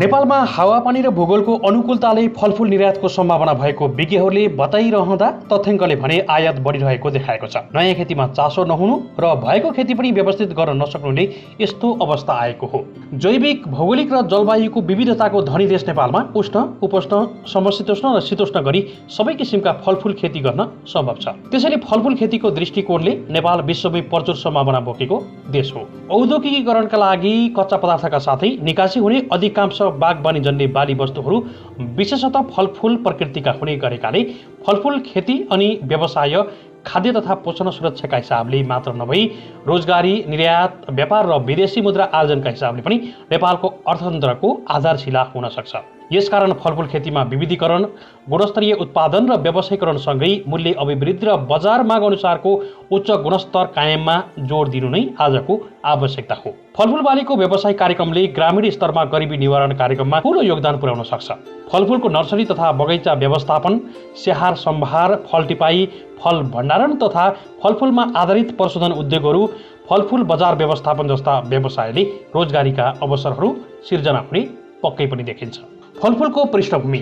नेपालमा हावापानी र भूगोलको अनुकूलताले फलफुल निर्यातको सम्भावना भएको विज्ञहरूले बताइरहँदा तथ्याङ्कले भने आयात बढिरहेको देखाएको छ। नयाँ खेतीमा चासो नहुनु र भएको खेती पनि व्यवस्थित गर्न नसक्नुले यस्तो अवस्था आएको हो। जैविक, भौगोलिक र जलवायुको विविधताको धनी देश नेपालमा उष्ण, उपोष्ण, समशीतोष्ण र शीतोष्ण गरी सबै किसिमका फलफुल खेती गर्न सम्भव छ। त्यसैले फलफुल खेतीको दृष्टिकोणले नेपाल विश्वमै प्रचुर सम्भावना बोकेको देश हो। औद्योगिकीकरणका लागि कच्चा पदार्थका साथै निकासी हुने अधिकांश बागवानी जन्य बाली वस्तुहरू विशेषतः फलफुल प्रकृतिका हुने गरेकाले फलफुल खेती अनि व्यवसाय खाद्य तथा पोषण सुरक्षाका हिसाबले मात्र नभई रोजगारी, निर्यात, व्यापार र विदेशी मुद्रा आर्जनका हिसाबले पनि नेपालको अर्थतन्त्रको आधारशिला हुन सक्छ। यसकारण फलफुल खेतीमा विविधीकरण, गुणस्तरीय उत्पादन र व्यवसायीकरणसँगै मूल्य अभिवृद्धि र बजार माग अनुसारको उच्च गुणस्तर कायममा जोड दिनु नै आजको आवश्यकता हो। फलफुल बालीको व्यवसाय कार्यक्रमले ग्रामीण स्तरमा गरिबी निवारण कार्यक्रममा ठूलो योगदान पुर्याउन सक्छ। फलफुलको नर्सरी तथा बगैँचा व्यवस्थापन, स्याहार सम्भार, फल टिपाई, फल भण्डारण तथा फलफुलमा आधारित प्रशोधन उद्योगहरू, फलफुल बजार व्यवस्थापन जस्ता व्यवसायले रोजगारीका अवसरहरू सिर्जना हुने पक्कै पनि देखिन्छ। फलफुलको पृष्ठभूमि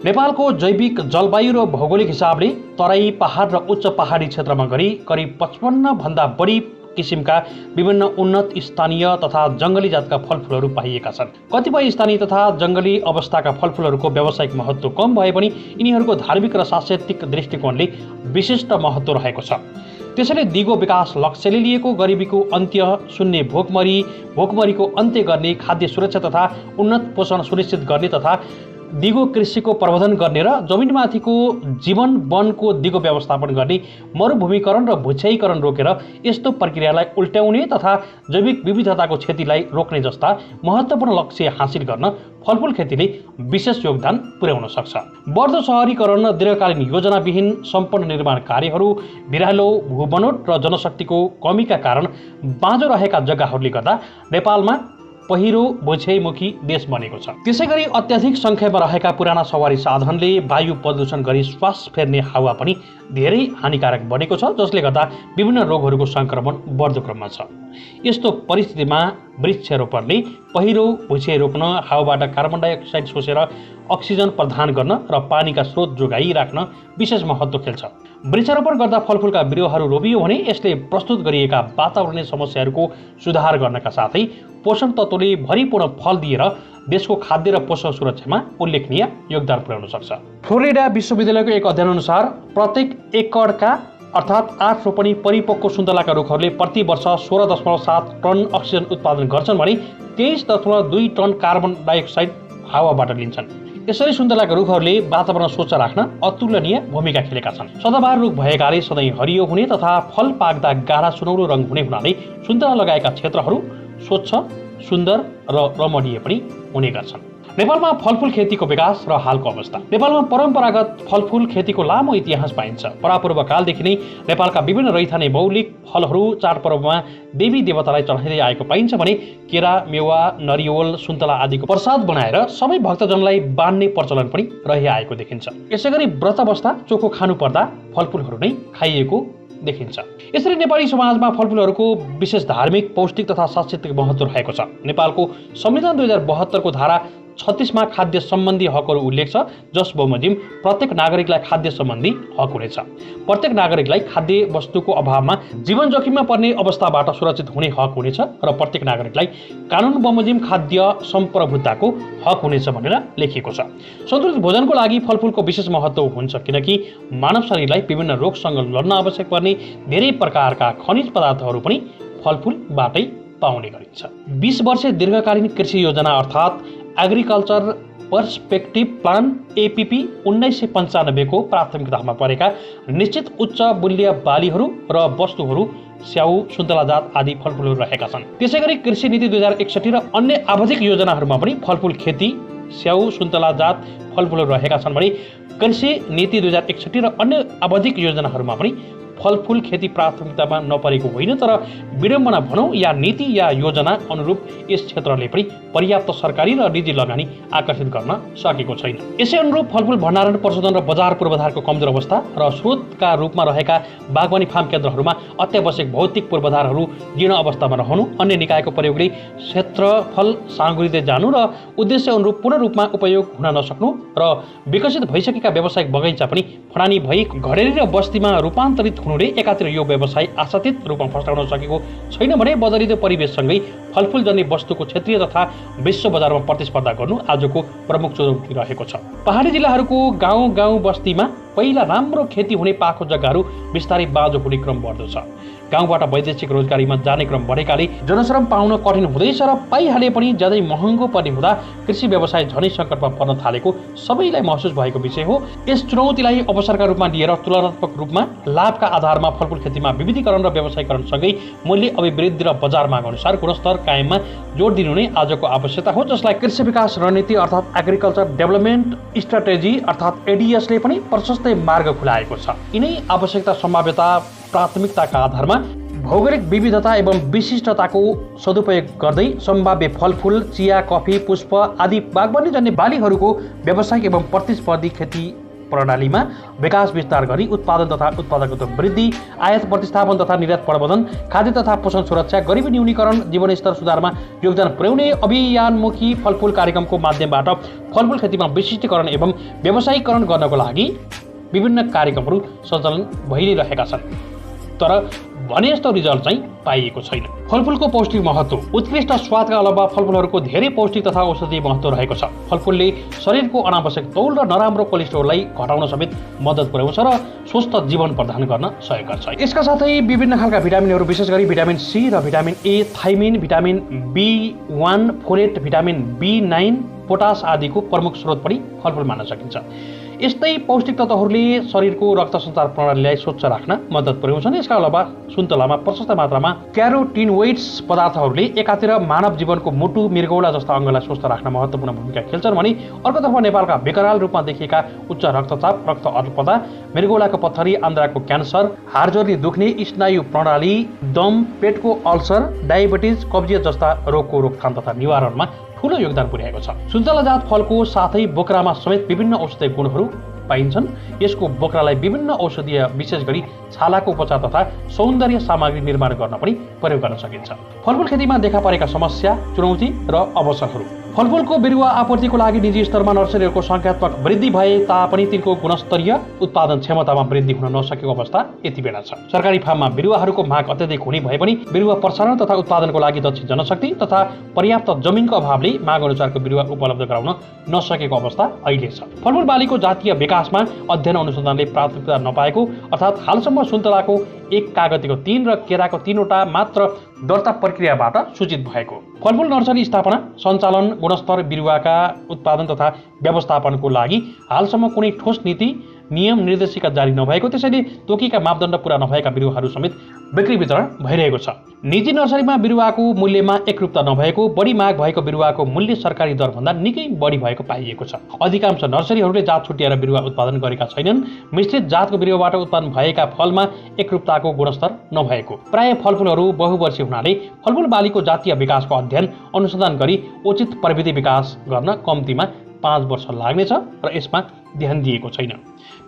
नेपालको जैविक, जलवायु र भौगोलिक हिसाबले तराई, पहाड र उच्च पहाडी क्षेत्रमा गरी करिब 55 भन्दा बढी किसिमका विभिन्न उन्नत स्थानीय तथा जङ्गली जातका फलफुलहरू पाइएका छन्। कतिपय स्थानीय तथा जङ्गली अवस्थाका फलफुलहरूको व्यावसायिक महत्त्व कम भए पनि यिनीहरूको धार्मिक र सांस्कृतिक दृष्टिकोणले विशिष्ट महत्त्व रहेको छ। त्यसैले दिगो विकास लक्ष्यले लिएको गरिबीको अन्त्य, शून्य भोकमरीको अन्त्य गर्ने, खाद्य सुरक्षा तथा उन्नत पोषण सुनिश्चित गर्ने तथा दिगो कृषिको प्रवर्धन गर्ने र जमिनमाथिको जीवन वनको दिगो व्यवस्थापन गर्ने, मरुभूमिकरण र भूक्षयीकरण रोकेर यस्तो प्रक्रियालाई उल्ट्याउने तथा जैविक विविधताको क्षतिलाई रोक्ने जस्ता महत्त्वपूर्ण लक्ष्य हासिल गर्न फलफुल खेतीले विशेष योगदान पुर्याउन सक्छ। बढ्दो शहरीकरण र दीर्घकालीन योजनाविहीन सम्पन्न निर्माण कार्यहरू, बिरालो भूबनोट र जनशक्तिको कमीका कारण बाँझो रहेका जग्गाहरूले गर्दा नेपालमा पहिरो भूक्षयमुखी देश बनेको छ। त्यसैगरी अत्याधिक सङ्ख्यामा रहेका पुराना सवारी साधनले वायु प्रदूषण गरी श्वास फेर्ने हावा पनि धेरै हानिकारक बनेको छ, जसले गर्दा विभिन्न रोगहरूको सङ्क्रमण बढ्दो क्रममा छ। यस्तो परिस्थितिमा वृक्षारोपणले पहिरो भूक्षय रोक्न, हावाबाट कार्बन डाइअक्साइड सोसेर अक्सिजन प्रदान गर्न र पानीका स्रोत जोगाई राख्न विशेष महत्त्व खेल्छ। वृक्षारोपण गर्दा फलफुलका बिरुवाहरू रोपियो भने यसले प्रस्तुत गरिएका वातावरणीय समस्याहरूको सुधार गर्नका साथै पोषण तत्त्वले भरिपूर्ण फल दिएर देशको खाद्य र पोषण सुरक्षामा उल्लेखनीय योगदान पुर्याउन सक्छ। फ्लोरिडा विश्वविद्यालयको एक अध्ययनअनुसार प्रत्येक एकडका अर्थात् 8 रोपनी परिपक्व सुन्तलाका रुखहरूले प्रति वर्ष 16.7 टन अक्सिजन उत्पादन गर्छन् भने 23.2 टन कार्बन डाइअक्साइड हावाबाट लिन्छन्। यसरी सुन्तलाका रुखहरूले वातावरण स्वच्छ राख्न अतुलनीय भूमिका खेलेका छन्। सदाबहार रुख भएकाले सधैँ हरियो हुने तथा फल पाक्दा गाढा सुनौलो रङ हुने हुनाले सुन्तला लगाएका क्षेत्रहरू स्वच्छ, सुन्दर र रमणीय पनि हुने गर्छन्। नेपालमा फलफुल खेतीको विकास र हालको अवस्था। नेपालमा परम्परागत फलफुल खेतीको लामो इतिहास पाइन्छ। परापूर्व कालदेखि नै नेपालका विभिन्न रैथाने मौलिक फलहरू चाडपर्वमा देवी देवतालाई चढाइँदै आएको पाइन्छ भने केरा, मेवा, नरिवल, सुन्तला आदिको प्रसाद बनाएर सबै भक्तजनलाई बाँड्ने प्रचलन पनि रहिआएको देखिन्छ। यसैगरी व्रत अवस्था चोखो खानु पर्दा फलफुलहरू नै खाइएको देखिन्छ। यसरी नेपाली समाजमा फलफुलहरूको विशेष धार्मिक, पौष्टिक तथा सांस्कृतिक महत्त्व रहेको छ। नेपालको संविधान 2072 को धारा 36 मा खाद्य सम्बन्धी हकहरू उल्लेख छ, जस बमोजिम प्रत्येक नागरिकलाई खाद्य सम्बन्धी हक हुनेछ। प्रत्येक नागरिकलाई खाद्य वस्तुको अभावमा जीवन जोखिममा पर्ने अवस्थाबाट सुरक्षित हुने हक हुनेछ र प्रत्येक नागरिकलाई कानुन बमोजिम खाद्य सम्प्रभुताको हक हुनेछ भनेर लेखिएको छ। सन्तुलित भोजनको लागि फलफुलको विशेष महत्त्व हुन्छ, किनकि मानव शरीरलाई विभिन्न रोगसँग लड्न आवश्यक पर्ने धेरै प्रकारका खनिज पदार्थहरू पनि फलफुलबाटै पाउने गरिन्छ। 20 वर्षे दीर्घकालीन कृषि योजना अर्थात् एग्रिकल्चर पर्सपेक्टिभ प्लान एपीपी 1995 को प्राथमिकतामा परेका निश्चित उच्च मूल्य बालीहरू र वस्तुहरू स्याउ, सुन्तलाजात आदि फलफुलहरू रहेका छन्। त्यसैगरी कृषि नीति 2061 र अन्य आवधिक योजनाहरूमा पनि फलफुल खेती, स्याउ, सुन्तलाजात फलफुलहरू रहेका छन् भने कृषि नीति 2061 र अन्य आवधिक योजनाहरूमा पनि फलफूल खेती प्राथमिकतामा नपरेको होइन, तर विडम्बना भनौँ या नीति या योजना अनुरूप यस क्षेत्रले पनि पर्याप्त सरकारी र निजी लगानी आकर्षित गर्न सकेको छैन। यसै अनुरूप फलफूल भण्डारण, प्रशोधन र बजार पूर्वाधारको कमजोर अवस्था र स्रोतका रूपमा रहेका बागवानी फार्म केन्द्रहरूमा अत्यावश्यक भौतिक पूर्वाधारहरू जीर्ण अवस्थामा रहनु, अन्य निकायको प्रयोगले क्षेत्रफल साँगुरिँदै जानु र उद्देश्य अनुरूप पूर्ण रूपमा उपयोग हुन नसक्नु र विकसित भइसकेका व्यावसायिक बगैँचा पनि फडानी भई घरेरी र बस्तीमा रूपान्तरित हुनुले एकातिर यो व्यवसाय आशातीत रूपमा फस्टाउन सकेको छैन भने बदलिँदो परिवेशसँगै फलफूल जन्य वस्तुको क्षेत्रीय तथा विश्व बजारमा प्रतिस्पर्धा गर्नु आजको प्रमुख चुनौती रहेको छ। पहाडी जिल्लाहरूको गाउँ बस्तीमा पहिला राम्रो खेती हुने पाखो जग्गाहरू बिस्तारै बाँझो हुने क्रम बढ्दो छ। गाउँबाट वैदेशिक रोजगारीमा जाने क्रम बढेकाले जनश्रम पाउन कठिन हुँदैछ र पाइहाले पनि ज्यादै महँगो पर्ने हुँदा कृषि व्यवसाय झनै सङ्कटमा पर्न थालेको सबैलाई महसुस भएको विषय हो। यस चुनौतीलाई अवसरका रूपमा लिएर तुलनात्मक रूपमा लाभका आधारमा फलफूल खेतीमा विविधीकरण र व्यवसायीकरणसँगै मूल्य अभिवृद्धि र बजार माग अनुसार गुणस्तर कायममा जोड दिनु नै आजको आवश्यकता हो, जसलाई कृषि विकास रणनीति अर्थात् एग्रिकल्चर डेभलपमेन्ट स्ट्राटेजी अर्थात् एडिएसले पनि प्रशस्तै मार्ग खुलाएको छ। यिनै आवश्यकता, सम्भाव्यता, प्राथमिकताका आधारमा भौगोलिक विविधता एवं विशिष्टताको सदुपयोग गर्दै सम्भाव्य फलफूल, चिया, कफी, पुष्प आदि बागवानी जन्य बालीहरूको व्यावसायिक एवं प्रतिस्पर्धी खेती प्रणालीमा विकास विस्तार गरी उत्पादन तथा उत्पादकता वृद्धि, आयात प्रतिस्थापन तथा निर्यात प्रबन्धन, खाद्य तथा पोषण सुरक्षा, गरिबी न्यूनीकरण, जीवनस्तर सुधारमा योगदान पुर्याउने अभियानमुखी फलफूल कार्यक्रमको माध्यमबाट फलफूल खेतीमा विशिष्टीकरण एवं व्यावसायीकरण गर्नको लागि विभिन्न कार्यक्रमहरू सञ्चालन भइरहेका छन्, तर भने जस्तो रिजल्ट चाहिँ पाइएको छैन। फलफूलको पौष्टिक महत्त्व। उत्कृष्ट स्वादका अलावा फलफूलहरूको धेरै पौष्टिक तथा औषधीय महत्त्व रहेको छ। फलफूलले शरीरको अनावश्यक तौल र नराम्रो कोलेस्ट्रोललाई घटाउन समेत मद्दत पुर्याउँछ र स्वस्थ जीवन प्रदान गर्न सहयोग गर्छ। यसका साथै विभिन्न खालका भिटामिनहरू, विशेष गरी भिटामिन सी र vitamin A, thymine, vitamin B1, folate, vitamin B9, potash आदिको प्रमुख स्रोत पनि फलफूल मान्न सकिन्छ। यस्तै पौष्टिक तत्त्वहरूले शरीरको रक्त सञ्चार प्रणालीलाई स्वच्छ राख्न मद्दत पुर्याउँछन्। यसका अलावा सुन्तलामा प्रशस्त मात्रामा क्यारोटिनोइड्स पदार्थहरूले एकातिर मानव जीवनको मुटु, मृगौला जस्ता अङ्गलाई स्वस्थ राख्न महत्त्वपूर्ण भूमिका खेल्छन् भने अर्कोतर्फ नेपालका विकराल रूपमा देखिएका उच्च रक्तचाप, रक्त अल्पता, मृगौलाको पत्थरी, आन्द्राको क्यान्सर, हाडजोर्नी दुख्ने, स्नायु प्रणाली, दम, पेटको अल्सर, डायबिटिज, कब्जियत जस्ता रोगको रोकथाम तथा निवारणमा ठूलो योगदान पुर्याएको छ। सुन्तला जात फलको साथै बोक्रामा समेत विभिन्न औषधीय गुणहरू पाइन्छन्। यसको बोक्रालाई विभिन्न औषधीय, विशेष गरी छालाको उपचार तथा सौन्दर्य सामग्री निर्माण गर्न पनि प्रयोग गर्न सकिन्छ। फलफूल खेतीमा देखा परेका समस्या, चुनौती र अवसरहरू। फलफूलको बिरुवा आपूर्तिको लागि निजी स्तरमा नर्सरीहरूको सङ्ख्यात्मक वृद्धि भए तापनि तिनको गुणस्तरीय उत्पादन क्षमतामा वृद्धि हुन नसकेको अवस्था यति बेला छ। सरकारी फार्ममा बिरुवाहरूको माग अत्यधिक हुने भए पनि बिरुवा प्रसारण तथा उत्पादनको लागि दक्ष जनशक्ति तथा पर्याप्त जमिनको अभावले माग अनुसारको बिरुवा उपलब्ध गराउन नसकेको अवस्था अहिले छ। फलफूल बालीको जातीय विकासमा अध्ययन अनुसन्धानले प्राथमिकता नपाएको, अर्थात् हालसम्म सुन्तलाको 1 कागतीको 3 र केराको 3वटा मात्र दर्ता प्रक्रियाबाट सूचित भएको। फलफूल नर्सरी स्थापना, सञ्चालन, गुणस्तर, बिरुवाका उत्पादन तथा व्यवस्थापनको लागि हालसम्म कुनै ठोस नीति, नियम, निर्देशिका जारी नभएको, त्यसैले तोकिएका मापदण्ड पूरा नभएका बिरुवाहरू समेत बिक्री वितरण भइरहेको छ। निजी नर्सरीमा बिरुवाको मूल्यमा एकरूपता नभएको, बढी माग भएको बिरुवाको मूल्य सरकारी दरभन्दा निकै बढी भएको पाइएको छ। अधिकांश नर्सरीहरूले जात छुट्याएर बिरुवा उत्पादन गरेका छैनन्। मिश्रित जातको बिरुवाबाट उत्पादन भएका फलमा एकरूपताको गुणस्तर नभएको, प्राय फलफूलहरू बहुवर्षीय हुनाले फलफूल बालीको जातीय विकासको अध्ययन अनुसन्धान गरी उचित प्रविधि विकास गर्न कम्तीमा 5 वर्ष लाग्नेछ र यसमा ध्यान दिएको छैन।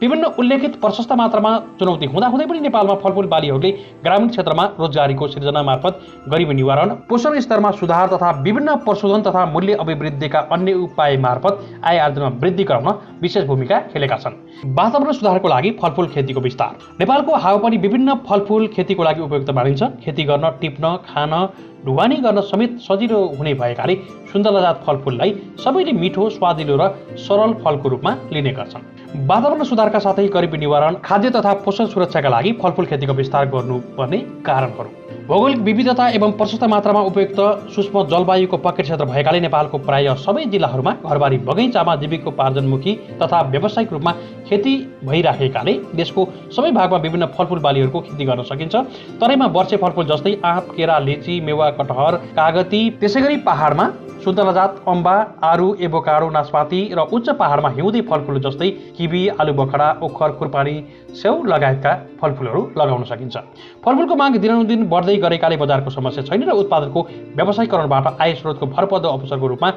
विभिन्न उल्लेखित प्रशस्त मात्रामा चुनौती हुँदाहुँदै पनि नेपालमा फलफूल बालीहरूले ग्रामीण क्षेत्रमा रोजगारीको सृजना मार्फत गरिबी निवारण, पोषण स्तरमा सुधार तथा विभिन्न प्रशोधन तथा मूल्य अभिवृद्धिका अन्य उपाय मार्फत आय आर्जनमा वृद्धि गराउन विशेष भूमिका खेलेका छन्। वातावरण सुधारको लागि फलफूल खेतीको विस्तार। नेपालको हावापानी विभिन्न फलफूल खेतीको लागि उपयुक्त मानिन्छ। खेती गर्न, टिप्न, खान, ढुवानी गर्न समेत सजिलो हुने भएकाले सुन्तला जात फलफूललाई सबैले मिठो, स्वादिलो र सरल फलको रूपमा लिने गर्छन्। वातावरण सुधारका साथै गरिबी निवारण, खाद्य तथा पोषण सुरक्षाका लागि फलफूल खेतीको विस्तार गर्नुपर्ने कारणहरू। भौगोलिक विविधता एवं प्रशस्त मात्रामा उपयुक्त सूक्ष्म जलवायुको पक्कै क्षेत्र भएकाले नेपालको प्राय सबै जिल्लाहरूमा घरबारी बगैँचामा जीविकोपार्जनमुखी तथा व्यावसायिक रूपमा खेती भइराखेकाले देशको सबै भागमा विभिन्न फलफूल बालीहरूको खेती गर्न सकिन्छ। तराईमा वर्षे फलफूल जस्तै आँप, केरा, लिची, मेवा, कटहर, कागती, त्यसैगरी पहाडमा सुन्तला जात अम्बा, आरू, एभोकाडो, नास्पाती र उच्च पहाडमा हिउँदे फलफुल जस्तै किवी, आलु बखडा, ओखर, खुर्पानी, स्याउ लगायतका फलफुलहरू लगाउन सकिन्छ। फलफुलको माग दिनानुदिन बढ्दै गरेकाले बजारको समस्या छैन र उत्पादनको व्यवसायीकरणबाट आय स्रोतको भरपर्दो अवसरको रूपमा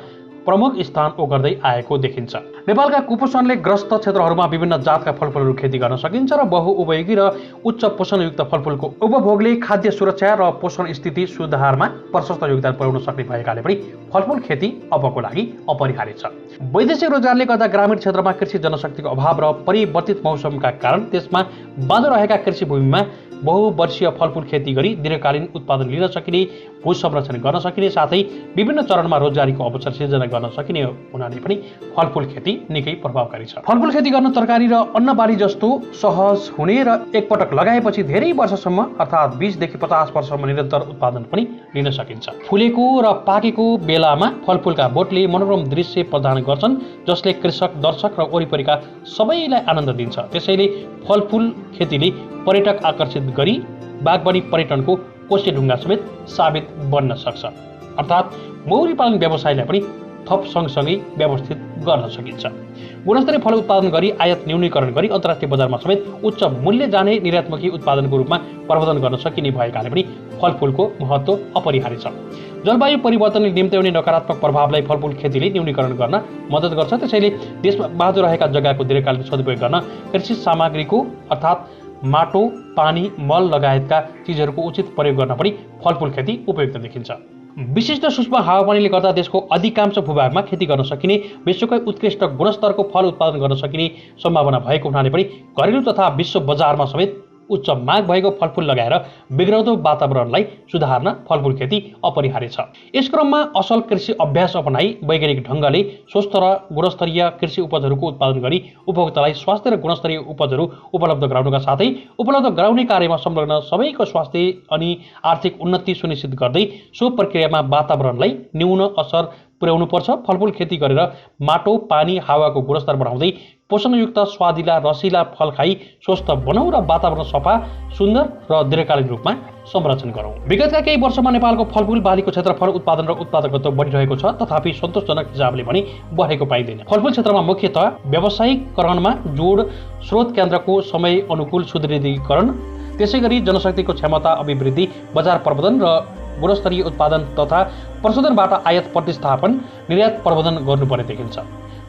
प्रमुख स्थान ओगर्दै आएको देखिन्छ। नेपालका कुपोषणले ग्रस्त क्षेत्रहरूमा विभिन्न जातका फलफुलहरू खेती गर्न सकिन्छ र बहुउपयोगी र उच्च पोषणयुक्त फलफुलको उपभोगले खाद्य सुरक्षा र पोषण स्थिति सुधारमा प्रशस्त योगदान पुर्याउन सक्ने भएकाले पनि फलफुल खेती अबको लागि अपरिहार्य छ। वैदेशिक रोजगारले गर्दा ग्रामीण क्षेत्रमा कृषि जनशक्तिको अभाव र परिवर्तित मौसमका कारण त्यसमा बाँझो रहेका कृषि भूमिमा बहुवर्षीय फलफुल खेती गरी दीर्घकालीन उत्पादन लिन सकिने, भू संरक्षण गर्न सकिने साथै विभिन्न चरणमा रोजगारीको अवसर सिर्जना गर्न सकिने हुनाले पनि फलफुल खेती निकै प्रभावकारी छ। फलफुल खेती गर्न तरकारी र अन्नबाली जस्तो सहज हुने र एकपटक लगाएपछि धेरै वर्षसम्म अर्थात् 20 देखि 50 वर्षसम्म निरन्तर उत्पादन पनि लिन सकिन्छ। फुलेको र पाकेको बेलामा फलफुलका बोटले मनोरम दृश्य प्रदान गर्छन् जसले कृषक, दर्शक र वरिपरिका सबैलाई आनन्द दिन्छ। त्यसैले फलफुल खेतीले पर्यटक आकर्षित गरी बागवानी पर्यटनको कोसेढुङ्गा समेत साबित बन्न सक्छ। अर्थात् मौरी पालन व्यवसायलाई पनि थप सँगसँगै व्यवस्थित गर्न सकिन्छ। गुणस्तरीय फल उत्पादन गरी आयात न्यूनीकरण गरी अन्तर्राष्ट्रिय बजारमा समेत उच्च मूल्य जाने निर्यातमुखी उत्पादनको रूपमा प्रवर्धन गर्न सकिने भएकाले पनि फलफुलको महत्त्व अपरिहार्य छ। जलवायु परिवर्तनले निम्त्याउने नकारात्मक प्रभावलाई फलफुल खेतीले न्यूनीकरण गर्न मद्दत गर्छ। त्यसैले देशमा बाँझो रहेका जग्गाको दीर्घकालीन सदुपयोग गर्न कृषि सामग्रीको अर्थात् माटो, पानी, मल लगायतका चिजहरूको उचित प्रयोग गर्न पनि फलफुल खेती उपयुक्त देखिन्छ। विशिष्ट सूक्ष्म हावापानीले गर्दा देशको अधिकांश भूभागमा खेती गर्न सकिने, विश्वकै उत्कृष्ट गुणस्तरको फल उत्पादन गर्न सकिने सम्भावना भएको हुनाले पनि घरेलु तथा विश्व बजारमा समेत उच्च माग भएको फलफुल लगाएर बिग्रँदो वातावरणलाई सुधार्न फलफुल खेती अपरिहार्य छ। यस क्रममा असल कृषि अभ्यास अपनाई वैज्ञानिक ढङ्गले स्वस्थ र गुणस्तरीय कृषि उपजहरूको उत्पादन गरी उपभोक्तालाई स्वास्थ्य र गुणस्तरीय उपजहरू उपलब्ध गराउनका साथै उपलब्ध गराउने कार्यमा संलग्न सबैको स्वास्थ्य अनि आर्थिक उन्नति सुनिश्चित गर्दै सो प्रक्रियामा वातावरणलाई न्यून असर पुर्याउनुपर्छ। फलफुल खेती गरेर माटो, पानी, हावाको गुणस्तर बढाउँदै पोषणयुक्त स्वादिला रसिला फल खाई स्वस्थ बनाऊ र वातावरण सफा, सुन्दर र दीर्घकालीन रूपमा संरक्षण गरौँ। विगतका केही वर्षमा नेपालको फलफुल बालीको क्षेत्रफल उत्पादन र उत्पादकत्व बढिरहेको छ, तथापि सन्तोषजनक हिसाबले पनि बढेको पाइँदैन। फलफुल क्षेत्रमा मुख्यतः व्यावसायिकरणमा जोड, स्रोत केन्द्रको समय अनुकूल सुदृढीकरण, त्यसैगरी जनशक्तिको क्षमता अभिवृद्धि, बजार प्रबन्धन र गुणस्तरीय उत्पादन तथा प्रशोधनबाट आयात प्रतिस्थापन, निर्यात प्रबन्धन गर्नुपर्ने देखिन्छ।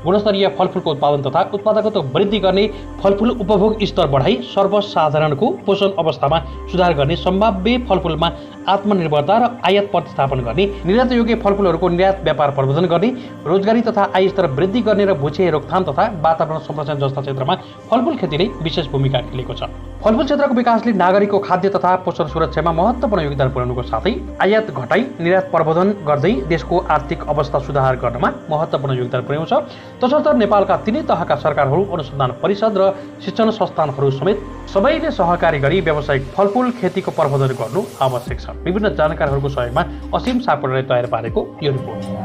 गुणस्तरीय फलफुलको उत्पादन तथा उत्पादकत्व वृद्धि गर्ने, फलफुल उपभोग स्तर बढाई सर्वसाधारणको पोषण अवस्थामा सुधार गर्ने, सम्भाव्य फलफुलमा आत्मनिर्भरता र आयात प्रतिस्थापन गर्ने, निर्यातयोग्य फलफुलहरूको निर्यात व्यापार प्रबन्धन गर्ने, रोजगारी तथा आय स्तर वृद्धि गर्ने र भूक्षय रोकथाम तथा वातावरण संरक्षण जस्ता क्षेत्रमा फलफुल खेतीले विशेष भूमिका खेलेको छ। फलफुल क्षेत्रको विकासले नागरिकको खाद्य तथा पोषण सुरक्षामा महत्त्वपूर्ण योगदान पुर्याउनुको साथै आयात घटाई निर्यात प्रबन्धन गर्दै देशको आर्थिक अवस्था सुधार गर्नमा महत्त्वपूर्ण योगदान पुर्याउँछ। तसर्थ नेपालका तिनै तहका सरकारहरू, अनुसन्धान परिषद र शिक्षण संस्थानहरू समेत सबैले सहकारी गरी व्यावसायिक फलफुल खेतीको प्रबन्धन गर्नु आवश्यक छ। विभिन्न जानकारहरूको सहयोगमा असीम सापकोटाले तयार पारेको यो रिपोर्ट।